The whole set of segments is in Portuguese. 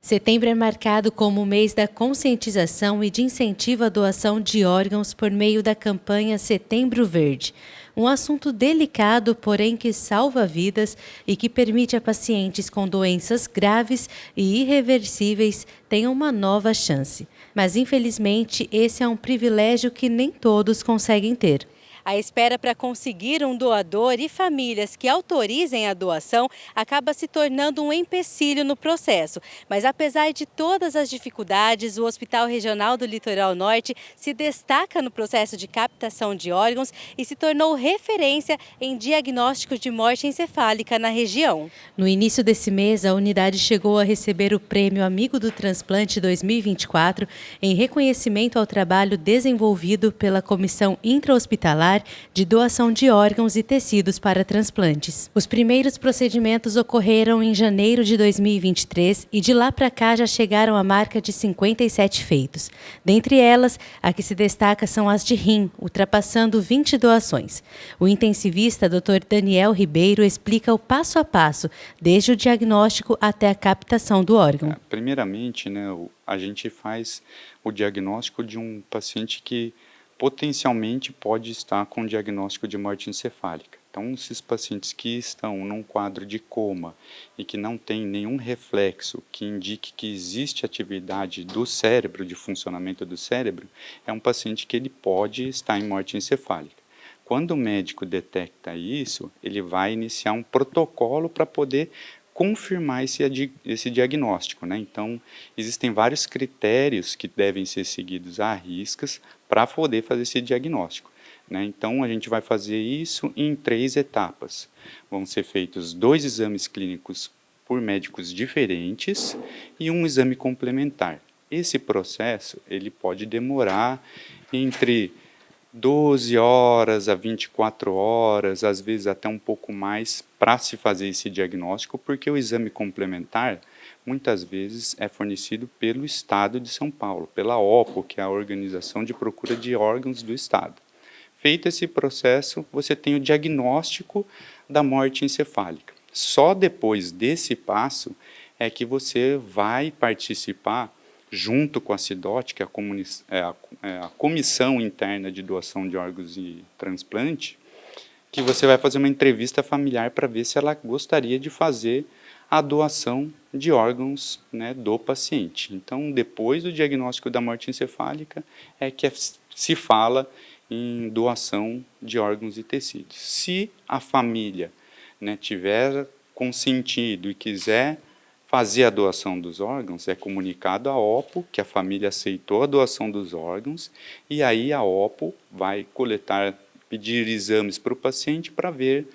Setembro é marcado como o mês da conscientização e de incentivo à doação de órgãos por meio da campanha Setembro Verde. Um assunto delicado, porém que salva vidas e que permite a pacientes com doenças graves e irreversíveis tenham uma nova chance. Mas, infelizmente, esse é um privilégio que nem todos conseguem ter. A espera para conseguir um doador e famílias que autorizem a doação acaba se tornando um empecilho no processo. Mas apesar de todas as dificuldades, o Hospital Regional do Litoral Norte se destaca no processo de captação de órgãos e se tornou referência em diagnóstico de morte encefálica na região. No início desse mês, a unidade chegou a receber o Prêmio Amigo do Transplante 2024 em reconhecimento ao trabalho desenvolvido pela Comissão Intra-Hospitalar de doação de órgãos e tecidos para transplantes. Os primeiros procedimentos ocorreram em janeiro de 2023 e de lá para cá já chegaram à marca de 57 feitos. Dentre elas, a que se destaca são as de rim, ultrapassando 20 doações. O intensivista Dr. Daniel Ribeiro explica o passo a passo, desde o diagnóstico até a captação do órgão. Primeiramente, a gente faz o diagnóstico de um paciente que potencialmente pode estar com diagnóstico de morte encefálica. Então, esses pacientes que estão num quadro de coma e que não tem nenhum reflexo que indique que existe atividade do cérebro, de funcionamento do cérebro, é um paciente que ele pode estar em morte encefálica. Quando o médico detecta isso, ele vai iniciar um protocolo para poder confirmar esse diagnóstico, Então, existem vários critérios que devem ser seguidos à riscas para poder fazer esse diagnóstico, Então, a gente vai fazer isso em 3 etapas. Vão ser feitos 2 exames clínicos por médicos diferentes e um exame complementar. Esse processo ele pode demorar entre 12 horas a 24 horas, às vezes até um pouco mais, para se fazer esse diagnóstico, porque o exame complementar, muitas vezes, é fornecido pelo Estado de São Paulo, pela OPO, que é a Organização de Procura de Órgãos do Estado. Feito esse processo, você tem o diagnóstico da morte encefálica. Só depois desse passo é que você vai participar junto com a CIDOT, que é a Comissão Interna de Doação de Órgãos e Transplante, que você vai fazer uma entrevista familiar para ver se ela gostaria de fazer a doação de órgãos do paciente. Então, depois do diagnóstico da morte encefálica, é que se fala em doação de órgãos e tecidos. Se a família tiver consentido e quiser fazer a doação dos órgãos, é comunicado à OPO que a família aceitou a doação dos órgãos e aí a OPO vai pedir exames para o paciente para ver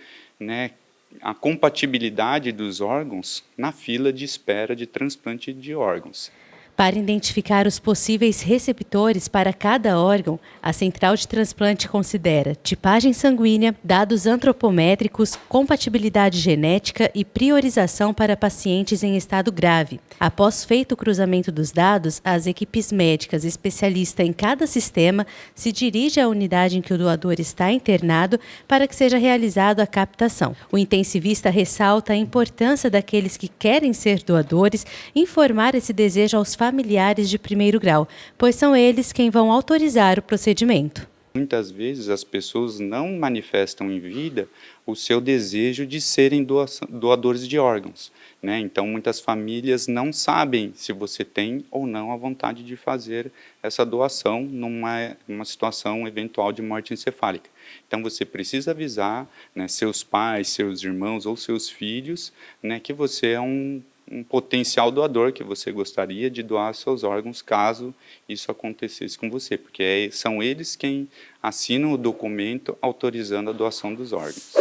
a compatibilidade dos órgãos na fila de espera de transplante de órgãos. Para identificar os possíveis receptores para cada órgão, a Central de Transplante considera tipagem sanguínea, dados antropométricos, compatibilidade genética e priorização para pacientes em estado grave. Após feito o cruzamento dos dados, as equipes médicas especialistas em cada sistema se dirigem à unidade em que o doador está internado para que seja realizada a captação. O intensivista ressalta a importância daqueles que querem ser doadores informar esse desejo aos familiares de primeiro grau, pois são eles quem vão autorizar o procedimento. Muitas vezes as pessoas não manifestam em vida o seu desejo de serem doadores de órgãos, Então, muitas famílias não sabem se você tem ou não a vontade de fazer essa doação numa situação eventual de morte encefálica. Então, você precisa avisar seus pais, seus irmãos ou seus filhos que você é um potencial doador, que você gostaria de doar seus órgãos caso isso acontecesse com você, porque são eles quem assinam o documento autorizando a doação dos órgãos.